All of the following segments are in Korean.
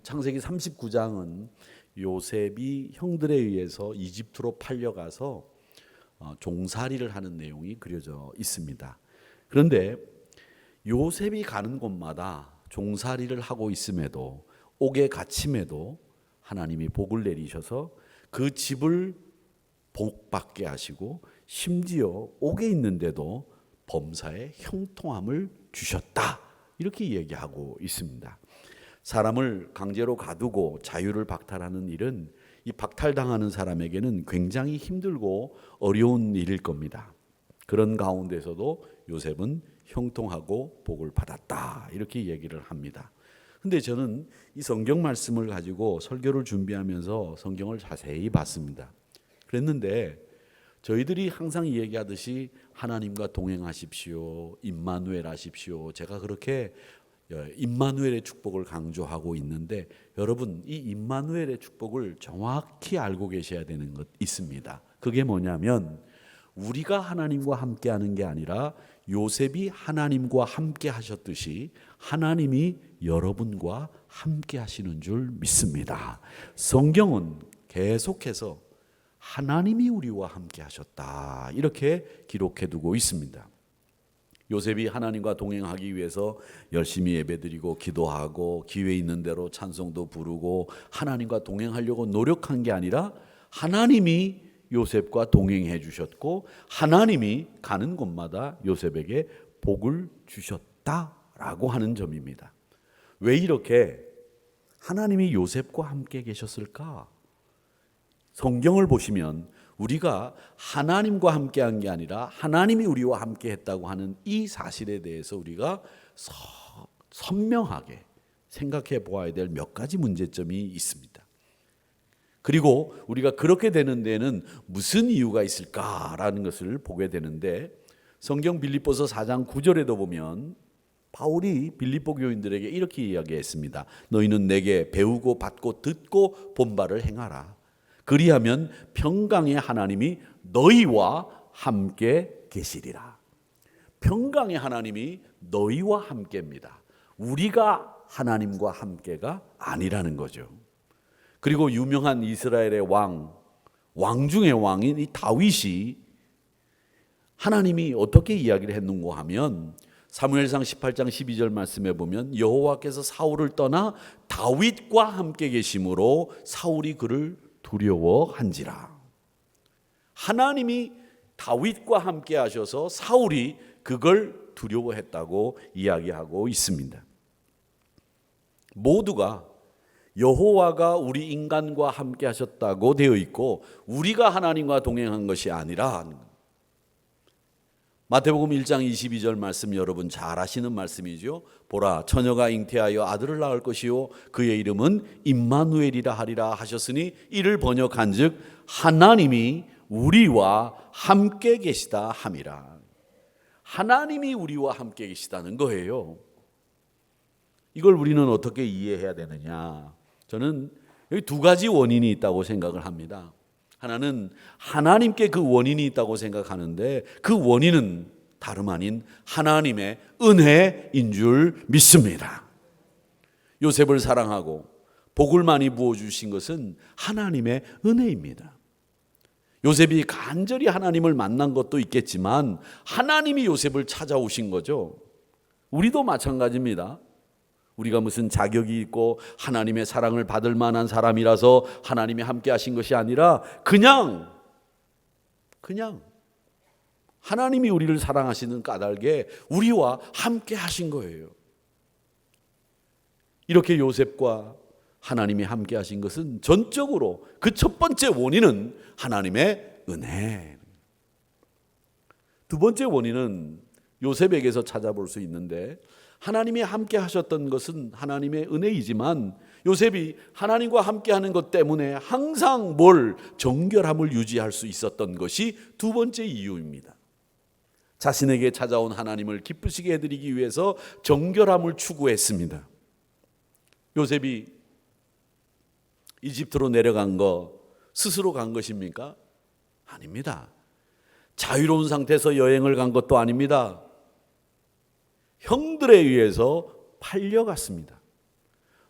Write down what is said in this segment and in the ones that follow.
창세기 39장은 요셉이 형들에 의해서 이집트로 팔려가서 종살이를 하는 내용이 그려져 있습니다. 그런데 요셉이 가는 곳마다 종살이를 하고 있음에도 옥에 갇힘에도 하나님이 복을 내리셔서 그 집을 복받게 하시고 심지어 옥에 있는데도 범사에 형통함을 주셨다. 이렇게 얘기하고 있습니다. 사람을 강제로 가두고 자유를 박탈하는 일은 이 박탈당하는 사람에게는 굉장히 힘들고 어려운 일일 겁니다. 그런 가운데서도 요셉은 형통하고 복을 받았다. 이렇게 얘기를 합니다. 근데 저는 이 성경 말씀을 가지고 설교를 준비하면서 성경을 자세히 봤습니다. 그랬는데 저희들이 항상 얘기하듯이 하나님과 동행하십시오. 임마누엘 하십시오. 제가 그렇게 임마누엘의 축복을 강조하고 있는데 여러분 이 임마누엘의 축복을 정확히 알고 계셔야 되는 것 있습니다. 그게 뭐냐면 우리가 하나님과 함께하는 게 아니라 요셉이 하나님과 함께 하셨듯이 하나님이 여러분과 함께 하시는 줄 믿습니다. 성경은 계속해서 하나님이 우리와 함께 하셨다 이렇게 기록해 두고 있습니다. 요셉이 하나님과 동행하기 위해서 열심히 예배드리고 기도하고 기회 있는 대로 찬송도 부르고 하나님과 동행하려고 노력한 게 아니라 하나님이 요셉과 동행해 주셨고 하나님이 가는 곳마다 요셉에게 복을 주셨다라고 하는 점입니다. 왜 이렇게 하나님이 요셉과 함께 계셨을까? 성경을 보시면 우리가 하나님과 함께한 게 아니라 하나님이 우리와 함께했다고 하는 이 사실에 대해서 우리가 선명하게 생각해 보아야 될 몇 가지 문제점이 있습니다. 그리고 우리가 그렇게 되는 데는 무슨 이유가 있을까라는 것을 보게 되는데 성경 빌립보서 4장 9절에도 보면 바울이 빌립보 교인들에게 이렇게 이야기했습니다. 너희는 내게 배우고 받고 듣고 본 바를 행하라. 그리하면 평강의 하나님이 너희와 함께 계시리라. 평강의 하나님이 너희와 함께입니다. 우리가 하나님과 함께가 아니라는 거죠. 그리고 유명한 이스라엘의 왕 중의 왕인 이 다윗이 하나님이 어떻게 이야기를 했는가 하면 사무엘상 18장 12절 말씀에 보면 여호와께서 사울을 떠나 다윗과 함께 계심으로 사울이 그를 두려워한지라. 하나님이 다윗과 함께 하셔서 사울이 그걸 두려워했다고 이야기하고 있습니다. 모두가 여호와가 우리 인간과 함께 하셨다고 되어 있고 우리가 하나님과 동행한 것이 아니라 마태복음 1장 22절 말씀 여러분 잘 아시는 말씀이죠. 보라 처녀가 잉태하여 아들을 낳을 것이요 그의 이름은 임마누엘이라 하리라 하셨으니 이를 번역한즉 하나님이 우리와 함께 계시다 함이라. 하나님이 우리와 함께 계시다는 거예요. 이걸 우리는 어떻게 이해해야 되느냐? 저는 여기 두 가지 원인이 있다고 생각을 합니다. 하나는 하나님께 그 원인이 있다고 생각하는데 그 원인은 다름 아닌 하나님의 은혜인 줄 믿습니다. 요셉을 사랑하고 복을 많이 부어주신 것은 하나님의 은혜입니다. 요셉이 간절히 하나님을 만난 것도 있겠지만 하나님이 요셉을 찾아오신 거죠. 우리도 마찬가지입니다. 우리가 무슨 자격이 있고 하나님의 사랑을 받을 만한 사람이라서 하나님이 함께 하신 것이 아니라 그냥 하나님이 우리를 사랑하시는 까닭에 우리와 함께 하신 거예요. 이렇게 요셉과 하나님이 함께 하신 것은 전적으로 그 첫 번째 원인은 하나님의 은혜. 두 번째 원인은 요셉에게서 찾아볼 수 있는데 하나님이 함께 하셨던 것은 하나님의 은혜이지만 요셉이 하나님과 함께 하는 것 때문에 항상 정결함을 유지할 수 있었던 것이 두 번째 이유입니다. 자신에게 찾아온 하나님을 기쁘시게 해드리기 위해서 정결함을 추구했습니다. 요셉이 이집트로 내려간 거 스스로 간 것입니까? 아닙니다. 자유로운 상태에서 여행을 간 것도 아닙니다. 형들에 의해서 팔려갔습니다.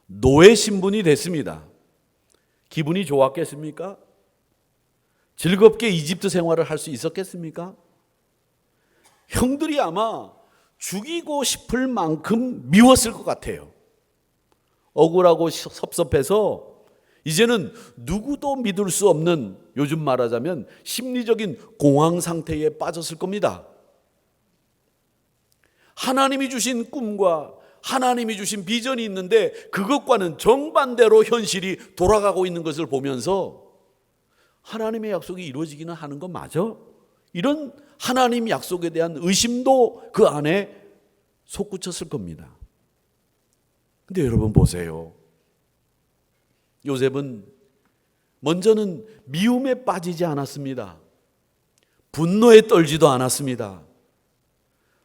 노예 신분이 됐습니다. 기분이 좋았겠습니까? 즐겁게 이집트 생활을 할 수 있었겠습니까? 형들이 아마 죽이고 싶을 만큼 미웠을 것 같아요. 억울하고 섭섭해서 이제는 누구도 믿을 수 없는, 요즘 말하자면 심리적인 공황 상태에 빠졌을 겁니다. 하나님이 주신 꿈과 하나님이 주신 비전이 있는데 그것과는 정반대로 현실이 돌아가고 있는 것을 보면서 하나님의 약속이 이루어지기는 하는 건 맞아? 이런 하나님 약속에 대한 의심도 그 안에 솟구쳤을 겁니다. 근데 여러분 보세요. 요셉은 먼저는 미움에 빠지지 않았습니다. 분노에 떨지도 않았습니다.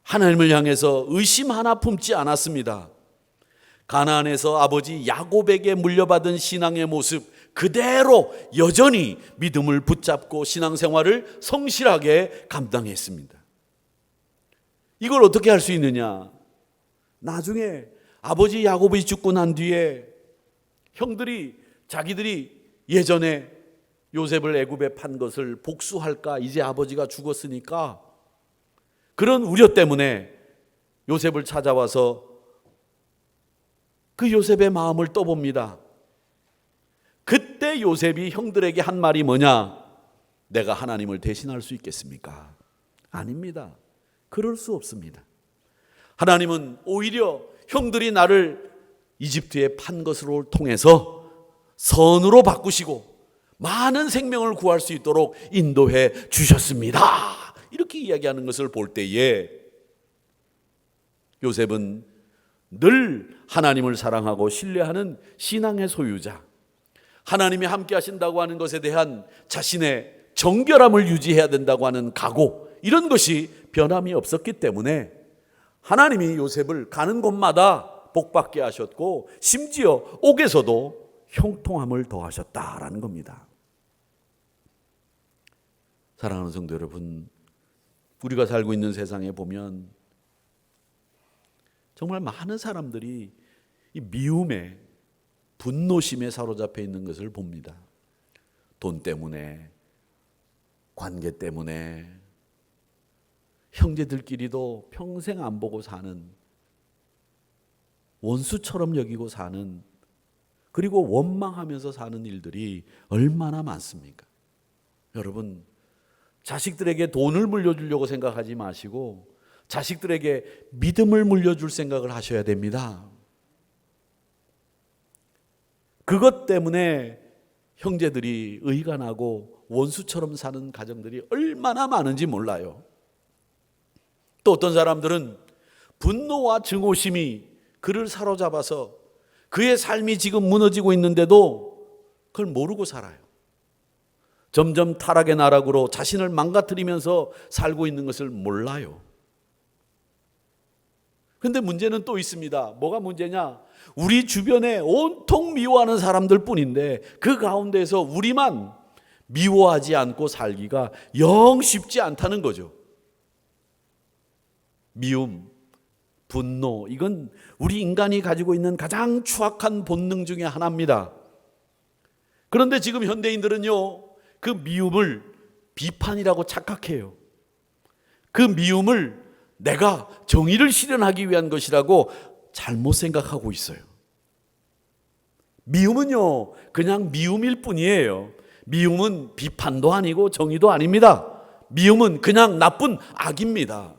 하나님을 향해서 의심 하나 품지 않았습니다. 가나안에서 아버지 야곱에게 물려받은 신앙의 모습 그대로 여전히 믿음을 붙잡고 신앙생활을 성실하게 감당했습니다. 이걸 어떻게 할 수 있느냐? 나중에 아버지 야곱이 죽고 난 뒤에 형들이 자기들이 예전에 요셉을 애굽에 판 것을 복수할까? 이제 아버지가 죽었으니까 그런 우려 때문에 요셉을 찾아와서 그 요셉의 마음을 떠봅니다. 그때 요셉이 형들에게 한 말이 뭐냐? 내가 하나님을 대신할 수 있겠습니까? 아닙니다. 그럴 수 없습니다. 하나님은 오히려 형들이 나를 이집트에 판 것으로 통해서 선으로 바꾸시고 많은 생명을 구할 수 있도록 인도해 주셨습니다. 이렇게 이야기하는 것을 볼 때에 요셉은 늘 하나님을 사랑하고 신뢰하는 신앙의 소유자, 하나님이 함께 하신다고 하는 것에 대한 자신의 정결함을 유지해야 된다고 하는 각오, 이런 것이 변함이 없었기 때문에 하나님이 요셉을 가는 곳마다 복받게 하셨고 심지어 옥에서도 형통함을 더하셨다라는 겁니다. 사랑하는 성도 여러분, 우리가 살고 있는 세상에 보면 정말 많은 사람들이 이 미움에, 분노심에 사로잡혀 있는 것을 봅니다. 돈 때문에, 관계 때문에, 형제들끼리도 평생 안 보고 사는, 원수처럼 여기고 사는, 그리고 원망하면서 사는 일들이 얼마나 많습니까? 여러분, 자식들에게 돈을 물려주려고 생각하지 마시고 자식들에게 믿음을 물려줄 생각을 하셔야 됩니다. 그것 때문에 형제들이 의간하고 원수처럼 사는 가정들이 얼마나 많은지 몰라요. 또 어떤 사람들은 분노와 증오심이 그를 사로잡아서 그의 삶이 지금 무너지고 있는데도 그걸 모르고 살아요. 점점 타락의 나락으로 자신을 망가뜨리면서 살고 있는 것을 몰라요. 그런데 문제는 또 있습니다. 뭐가 문제냐? 우리 주변에 온통 미워하는 사람들 뿐인데 그 가운데서 우리만 미워하지 않고 살기가 영 쉽지 않다는 거죠. 미움, 분노, 이건 우리 인간이 가지고 있는 가장 추악한 본능 중에 하나입니다. 그런데 지금 현대인들은요, 그 미움을 비판이라고 착각해요. 그 미움을 내가 정의를 실현하기 위한 것이라고 잘못 생각하고 있어요. 미움은요, 그냥 미움일 뿐이에요. 미움은 비판도 아니고 정의도 아닙니다. 미움은 그냥 나쁜 악입니다.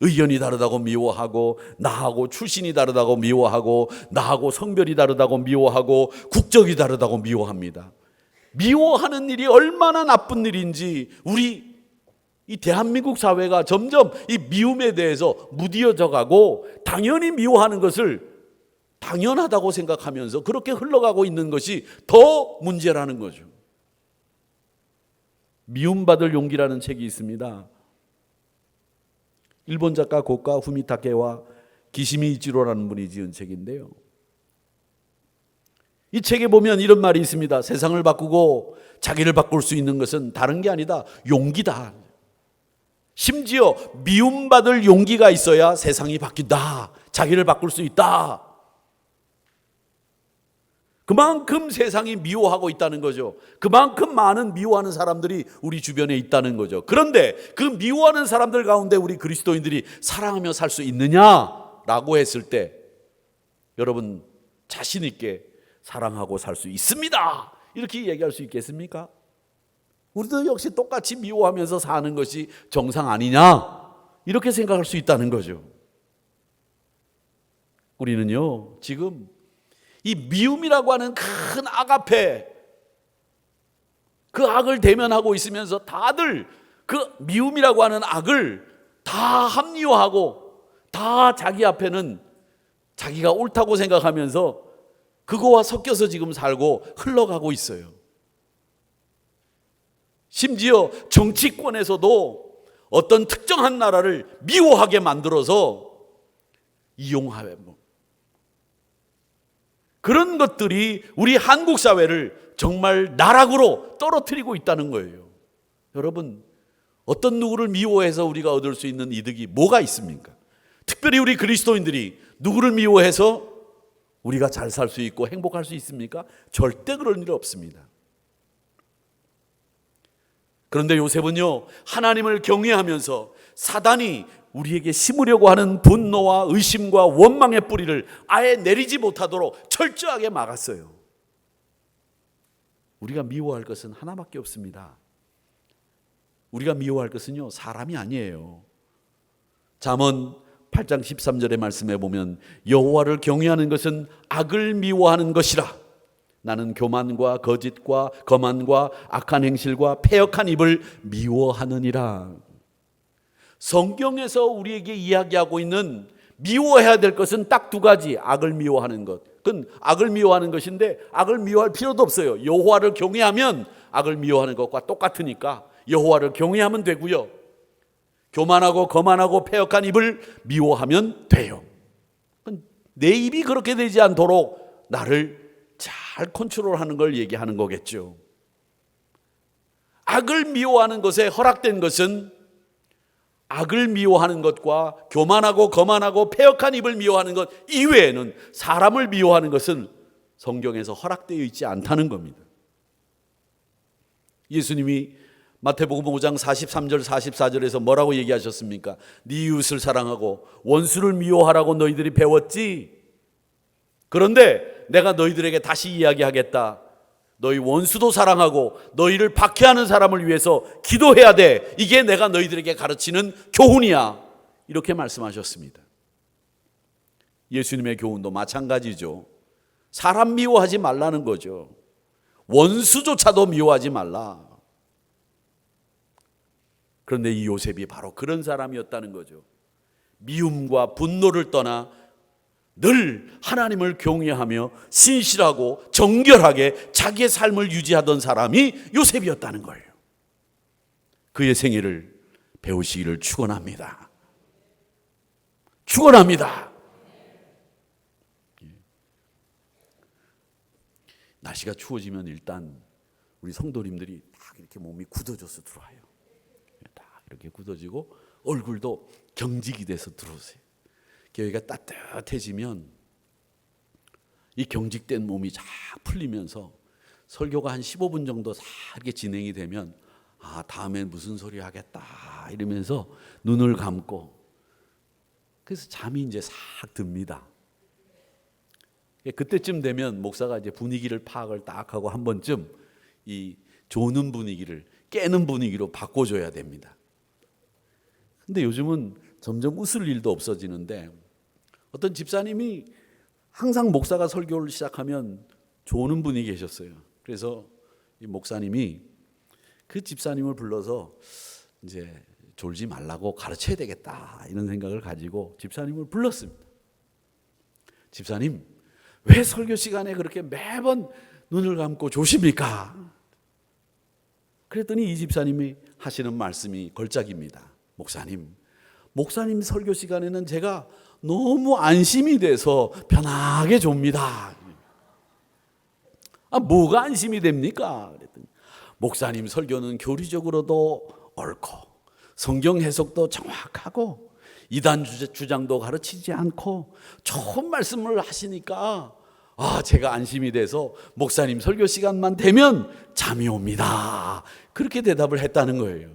의견이 다르다고 미워하고, 나하고 출신이 다르다고 미워하고, 나하고 성별이 다르다고 미워하고, 국적이 다르다고 미워합니다. 미워하는 일이 얼마나 나쁜 일인지 우리 이 대한민국 사회가 점점 이 미움에 대해서 무뎌져 가고 당연히 미워하는 것을 당연하다고 생각하면서 그렇게 흘러가고 있는 것이 더 문제라는 거죠. 미움받을 용기라는 책이 있습니다. 일본 작가 고가 후미타케와 기시미 이치로라는 분이 지은 책인데요. 이 책에 보면 이런 말이 있습니다. 세상을 바꾸고 자기를 바꿀 수 있는 것은 다른 게 아니다. 용기다. 심지어 미움받을 용기가 있어야 세상이 바뀐다. 자기를 바꿀 수 있다. 그만큼 세상이 미워하고 있다는 거죠. 그만큼 많은 미워하는 사람들이 우리 주변에 있다는 거죠. 그런데 그 미워하는 사람들 가운데 우리 그리스도인들이 사랑하며 살 수 있느냐라고 했을 때 여러분 자신 있게 사랑하고 살 수 있습니다, 이렇게 얘기할 수 있겠습니까? 우리도 역시 똑같이 미워하면서 사는 것이 정상 아니냐, 이렇게 생각할 수 있다는 거죠. 우리는요 지금 이 미움이라고 하는 큰 악 앞에 그 악을 대면하고 있으면서 다들 그 미움이라고 하는 악을 다 합리화하고 다 자기 앞에는 자기가 옳다고 생각하면서 그거와 섞여서 지금 살고 흘러가고 있어요. 심지어 정치권에서도 어떤 특정한 나라를 미워하게 만들어서 이용하고, 그런 것들이 우리 한국 사회를 정말 나락으로 떨어뜨리고 있다는 거예요. 여러분, 어떤 누구를 미워해서 우리가 얻을 수 있는 이득이 뭐가 있습니까? 특별히 우리 그리스도인들이 누구를 미워해서 우리가 잘 살 수 있고 행복할 수 있습니까? 절대 그럴 일 없습니다. 그런데 요셉은요, 하나님을 경외하면서 사단이 우리에게 심으려고 하는 분노와 의심과 원망의 뿌리를 아예 내리지 못하도록 철저하게 막았어요. 우리가 미워할 것은 하나밖에 없습니다. 우리가 미워할 것은요, 사람이 아니에요. 잠언 8장 13절의 말씀에 보면 여호와를 경외하는 것은 악을 미워하는 것이라. 나는 교만과 거짓과 거만과 악한 행실과 패역한 입을 미워하느니라. 성경에서 우리에게 이야기하고 있는 미워해야 될 것은 딱 두 가지. 악을 미워하는 것. 그건 악을 미워하는 것인데 악을 미워할 필요도 없어요. 여호와를 경외하면 악을 미워하는 것과 똑같으니까 여호와를 경외하면 되고요. 교만하고 거만하고 패역한 입을 미워하면 돼요. 내 입이 그렇게 되지 않도록 나를 잘 컨트롤하는 걸 얘기하는 거겠죠. 악을 미워하는 것에 허락된 것은 악을 미워하는 것과 교만하고 거만하고 패역한 입을 미워하는 것 이외에는 사람을 미워하는 것은 성경에서 허락되어 있지 않다는 겁니다. 예수님이 마태복음 5장 43절 44절에서 뭐라고 얘기하셨습니까? 네 이웃을 사랑하고 원수를 미워하라고 너희들이 배웠지. 그런데 내가 너희들에게 다시 이야기하겠다. 너희 원수도 사랑하고 너희를 박해하는 사람을 위해서 기도해야 돼. 이게 내가 너희들에게 가르치는 교훈이야. 이렇게 말씀하셨습니다. 예수님의 교훈도 마찬가지죠. 사람 미워하지 말라는 거죠. 원수조차도 미워하지 말라. 그런데 이 요셉이 바로 그런 사람이었다는 거죠. 미움과 분노를 떠나 늘 하나님을 경외하며 신실하고 정결하게 자기의 삶을 유지하던 사람이 요셉이었다는 거예요. 그의 생애를 배우시기를 축원합니다. 축원합니다. 날씨가 추워지면 일단 우리 성도님들이 딱 이렇게 몸이 굳어져서 들어와요. 딱 이렇게 굳어지고 얼굴도 경직이 돼서 들어오세요. 교회가 따뜻해지면 이 경직된 몸이 쫙 풀리면서 설교가 한 15분 정도 싹 이렇게 진행이 되면 다음엔 무슨 소리 하겠다 이러면서 눈을 감고 그래서 잠이 이제 싹 듭니다. 그때쯤 되면 목사가 이제 분위기를 파악을 딱 하고 한 번쯤 이 조는 분위기를 깨는 분위기로 바꿔줘야 됩니다. 근데 요즘은 점점 웃을 일도 없어지는데 어떤 집사님이 항상 목사가 설교를 시작하면 조는 분이 계셨어요. 그래서 이 목사님이 그 집사님을 불러서 이제 졸지 말라고 가르쳐야 되겠다 이런 생각을 가지고 집사님을 불렀습니다. 집사님, 왜 설교 시간에 그렇게 매번 눈을 감고 조십니까? 그랬더니 이 집사님이 하시는 말씀이 걸작입니다. 목사님 설교 시간에는 제가 너무 안심이 돼서 편하게 좁니다. 뭐가 안심이 됩니까? 그랬더니 목사님 설교는 교리적으로도 옳고 성경 해석도 정확하고 이단 주장도 가르치지 않고 좋은 말씀을 하시니까 제가 안심이 돼서 목사님 설교 시간만 되면 잠이 옵니다. 그렇게 대답을 했다는 거예요.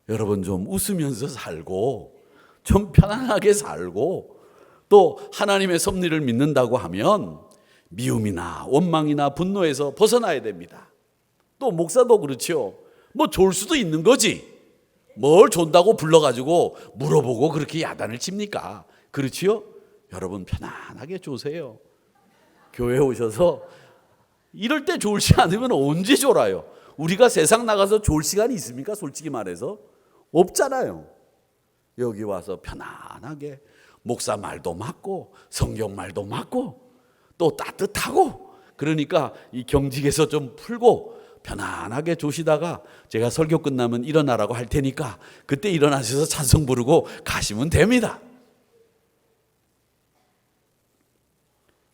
여러분, 좀 웃으면서 살고 좀 편안하게 살고 또 하나님의 섭리를 믿는다고 하면 미움이나 원망이나 분노에서 벗어나야 됩니다. 또 목사도 그렇죠. 뭐 졸 수도 있는 거지. 뭘 존다고 불러가지고 물어보고 그렇게 야단을 칩니까? 그렇지요? 여러분, 편안하게 조세요. 교회 오셔서 이럴 때 졸지 않으면 언제 졸아요? 우리가 세상 나가서 졸 시간이 있습니까? 솔직히 말해서 없잖아요. 여기 와서 편안하게 목사 말도 맞고 성경 말도 맞고 또 따뜻하고, 그러니까 이 경직에서 좀 풀고 편안하게 조시다가 제가 설교 끝나면 일어나라고 할 테니까 그때 일어나셔서 찬송 부르고 가시면 됩니다.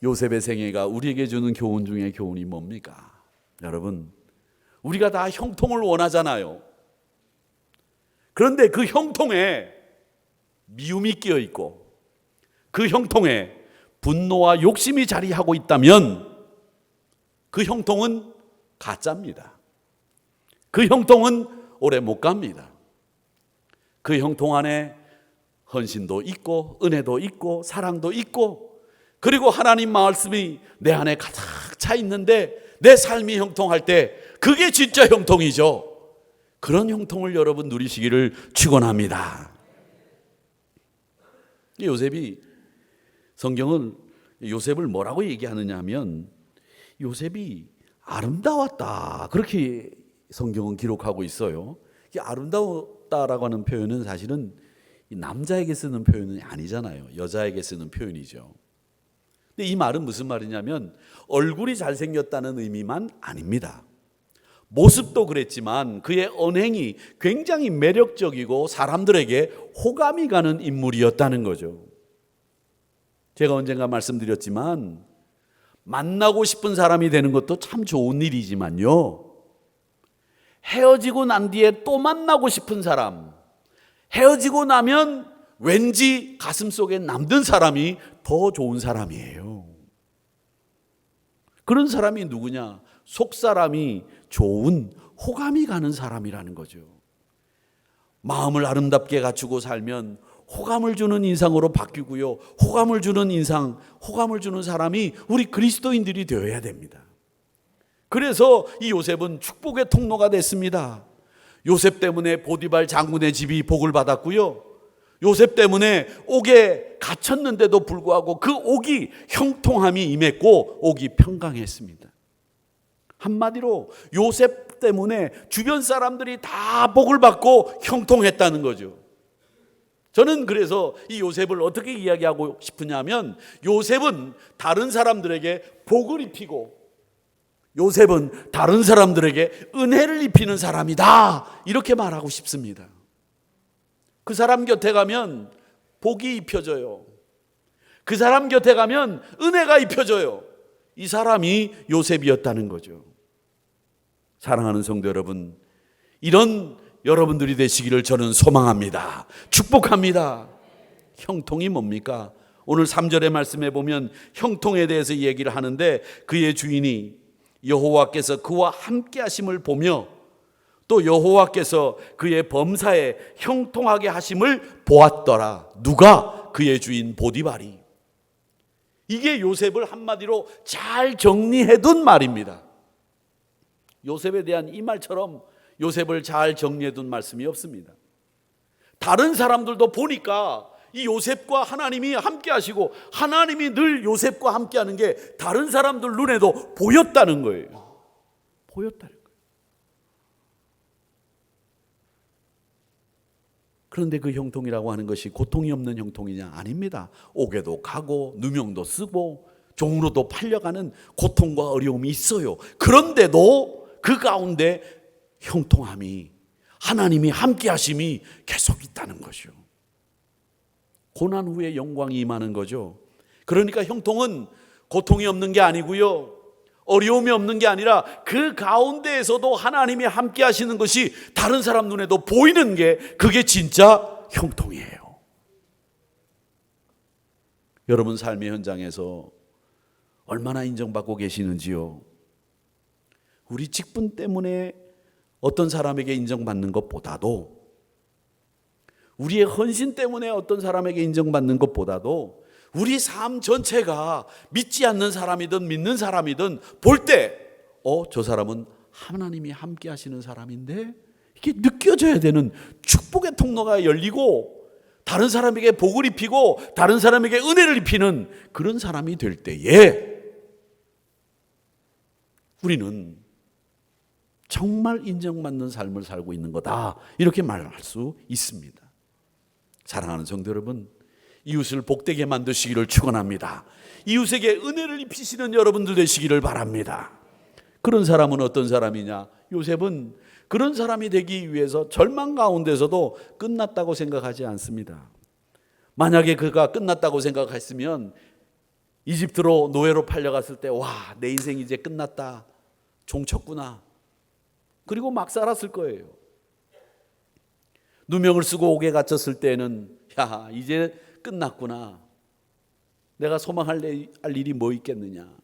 요셉의 생애가 우리에게 주는 교훈 중에 교훈이 뭡니까? 여러분, 우리가 다 형통을 원하잖아요. 그런데 그 형통에 미움이 끼어 있고 그 형통에 분노와 욕심이 자리하고 있다면 그 형통은 가짜입니다. 그 형통은 오래 못 갑니다. 그 형통 안에 헌신도 있고 은혜도 있고 사랑도 있고, 그리고 하나님 말씀이 내 안에 가득 차 있는데 내 삶이 형통할 때 그게 진짜 형통이죠. 그런 형통을 여러분 누리시기를 축원합니다. 요셉이, 성경은 요셉을 뭐라고 얘기하느냐 하면 요셉이 아름다웠다, 그렇게 성경은 기록하고 있어요. 아름다웠다라고 하는 표현은 사실은 남자에게 쓰는 표현은 아니잖아요. 여자에게 쓰는 표현이죠. 근데 이 말은 무슨 말이냐면 얼굴이 잘생겼다는 의미만 아닙니다. 모습도 그랬지만 그의 언행이 굉장히 매력적이고 사람들에게 호감이 가는 인물이었다는 거죠. 제가 언젠가 말씀드렸지만 만나고 싶은 사람이 되는 것도 참 좋은 일이지만요, 헤어지고 난 뒤에 또 만나고 싶은 사람, 헤어지고 나면 왠지 가슴속에 남는 사람이 더 좋은 사람이에요. 그런 사람이 누구냐? 속사람이 좋은 호감이 가는 사람이라는 거죠. 마음을 아름답게 갖추고 살면 호감을 주는 인상으로 바뀌고요, 호감을 주는 인상, 호감을 주는 사람이 우리 그리스도인들이 되어야 됩니다. 그래서 이 요셉은 축복의 통로가 됐습니다. 요셉 때문에 보디발 장군의 집이 복을 받았고요, 요셉 때문에 옥에 갇혔는데도 불구하고 그 옥이 형통함이 임했고 옥이 평강했습니다. 한마디로 요셉 때문에 주변 사람들이 다 복을 받고 형통했다는 거죠. 저는 그래서 이 요셉을 어떻게 이야기하고 싶으냐면 요셉은 다른 사람들에게 복을 입히고 요셉은 다른 사람들에게 은혜를 입히는 사람이다, 이렇게 말하고 싶습니다. 그 사람 곁에 가면 복이 입혀져요. 그 사람 곁에 가면 은혜가 입혀져요. 이 사람이 요셉이었다는 거죠. 사랑하는 성도 여러분, 이런 여러분들이 되시기를 저는 소망합니다. 축복합니다. 형통이 뭡니까? 오늘 3절의 말씀에 보면 형통에 대해서 얘기를 하는데 그의 주인이 여호와께서 그와 함께 하심을 보며 또 여호와께서 그의 범사에 형통하게 하심을 보았더라. 누가? 그의 주인 보디발이. 이게 요셉을 한마디로 잘 정리해둔 말입니다. 요셉에 대한 이 말처럼 요셉을 잘 정리해둔 말씀이 없습니다. 다른 사람들도 보니까 이 요셉과 하나님이 함께 하시고 하나님이 늘 요셉과 함께 하는 게 다른 사람들 눈에도 보였다는 거예요. 보였다는 거예요. 그런데 그 형통이라고 하는 것이 고통이 없는 형통이냐? 아닙니다. 옥에도 가고 누명도 쓰고 종으로도 팔려가는 고통과 어려움이 있어요. 그런데도 그 가운데 형통함이, 하나님이 함께 하심이 계속 있다는 것이요. 고난 후에 영광이 임하는 거죠. 그러니까 형통은 고통이 없는 게 아니고요, 어려움이 없는 게 아니라 그 가운데에서도 하나님이 함께 하시는 것이 다른 사람 눈에도 보이는 게 그게 진짜 형통이에요. 여러분 삶의 현장에서 얼마나 인정받고 계시는지요? 우리 직분 때문에 어떤 사람에게 인정받는 것보다도, 우리의 헌신 때문에 어떤 사람에게 인정받는 것보다도 우리 삶 전체가 믿지 않는 사람이든 믿는 사람이든 볼 때 저 사람은 하나님이 함께 하시는 사람인데, 이게 느껴져야 되는 축복의 통로가 열리고 다른 사람에게 복을 입히고 다른 사람에게 은혜를 입히는 그런 사람이 될 때에 우리는 정말 인정받는 삶을 살고 있는 거다, 이렇게 말할 수 있습니다. 사랑하는 성도 여러분, 이웃을 복되게 만드시기를 축원합니다. 이웃에게 은혜를 입히시는 여러분들 되시기를 바랍니다. 그런 사람은 어떤 사람이냐? 요셉은 그런 사람이 되기 위해서 절망 가운데서도 끝났다고 생각하지 않습니다. 만약에 그가 끝났다고 생각했으면 이집트로 노예로 팔려갔을 때, 와, 내 인생 이제 끝났다, 종쳤구나, 그리고 막 살았을 거예요. 누명을 쓰고 옥에 갇혔을 때는, 야, 이제 끝났구나, 내가 소망할 일이 뭐 있겠느냐,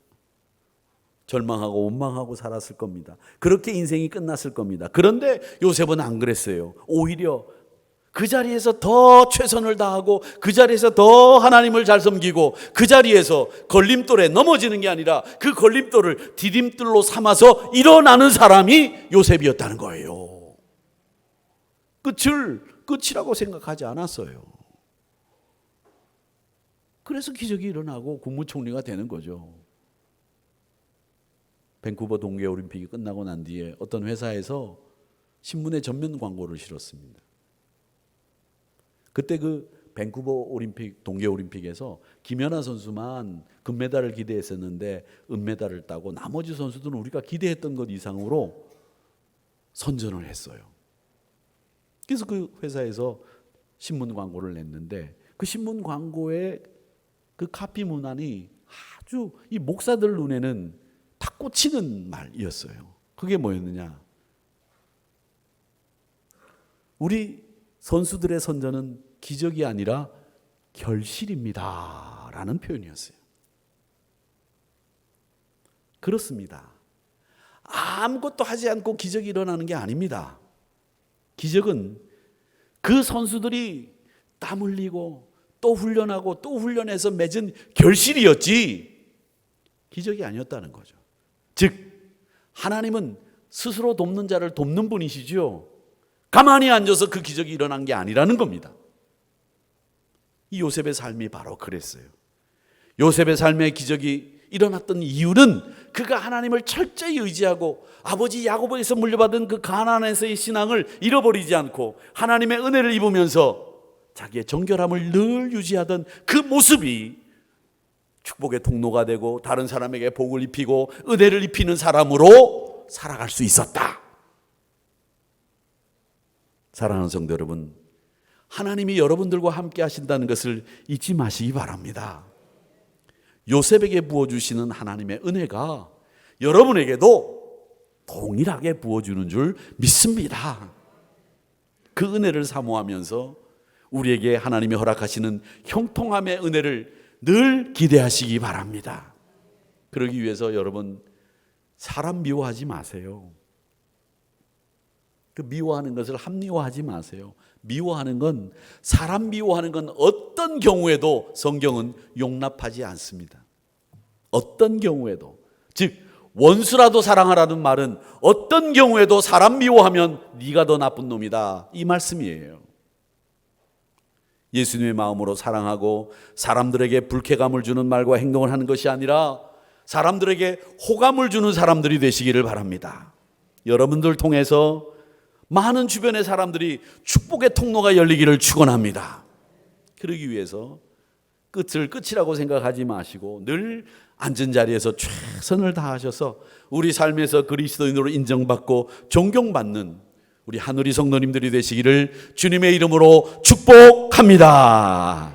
절망하고 원망하고 살았을 겁니다. 그렇게 인생이 끝났을 겁니다. 그런데 요셉은 안 그랬어요. 오히려 그 자리에서 더 최선을 다하고 그 자리에서 더 하나님을 잘 섬기고 그 자리에서 걸림돌에 넘어지는 게 아니라 그 걸림돌을 디딤돌로 삼아서 일어나는 사람이 요셉이었다는 거예요. 끝이라고 생각하지 않았어요. 그래서 기적이 일어나고 국무총리가 되는 거죠. 밴쿠버 동계올림픽이 끝나고 난 뒤에 어떤 회사에서 신문에 전면 광고를 실었습니다. 그때 그 밴쿠버 올림픽, 동계올림픽에서 김연아 선수만 금메달을 기대했었는데 은메달을 따고 나머지 선수들은 우리가 기대했던 것 이상으로 선전을 했어요. 그래서 그 회사에서 신문 광고를 냈는데 그 신문 광고의 그 카피 문안이 아주 이 목사들 눈에는 탁 꽂히는 말이었어요. 그게 뭐였느냐? 우리 선수들의 선전은 기적이 아니라 결실입니다 라는 표현이었어요. 그렇습니다. 아무것도 하지 않고 기적이 일어나는 게 아닙니다. 기적은 그 선수들이 땀 흘리고 또 훈련하고 또 훈련해서 맺은 결실이었지 기적이 아니었다는 거죠. 즉 하나님은 스스로 돕는 자를 돕는 분이시죠. 가만히 앉아서 그 기적이 일어난 게 아니라는 겁니다. 이 요셉의 삶이 바로 그랬어요. 요셉의 삶의 기적이 일어났던 이유는 그가 하나님을 철저히 의지하고 아버지 야곱에게서 물려받은 그 가나안에서의 신앙을 잃어버리지 않고 하나님의 은혜를 입으면서 자기의 정결함을 늘 유지하던 그 모습이 축복의 통로가 되고 다른 사람에게 복을 입히고 은혜를 입히는 사람으로 살아갈 수 있었다. 사랑하는 성도 여러분, 하나님이 여러분들과 함께 하신다는 것을 잊지 마시기 바랍니다. 요셉에게 부어주시는 하나님의 은혜가 여러분에게도 동일하게 부어주는 줄 믿습니다. 그 은혜를 사모하면서 우리에게 하나님이 허락하시는 형통함의 은혜를 늘 기대하시기 바랍니다. 그러기 위해서 여러분, 사람 미워하지 마세요. 그 미워하는 것을 합리화하지 마세요. 미워하는 건, 사람 미워하는 건 어떤 경우에도 성경은 용납하지 않습니다. 어떤 경우에도. 즉 원수라도 사랑하라는 말은 어떤 경우에도 사람 미워하면 네가 더 나쁜 놈이다, 이 말씀이에요. 예수님의 마음으로 사랑하고 사람들에게 불쾌감을 주는 말과 행동을 하는 것이 아니라 사람들에게 호감을 주는 사람들이 되시기를 바랍니다. 여러분들 통해서 많은 주변의 사람들이 축복의 통로가 열리기를 축원합니다. 그러기 위해서 끝을 끝이라고 생각하지 마시고 늘 앉은 자리에서 최선을 다하셔서 우리 삶에서 그리스도인으로 인정받고 존경받는 우리 하늘이 성도님들이 되시기를 주님의 이름으로 축복합니다.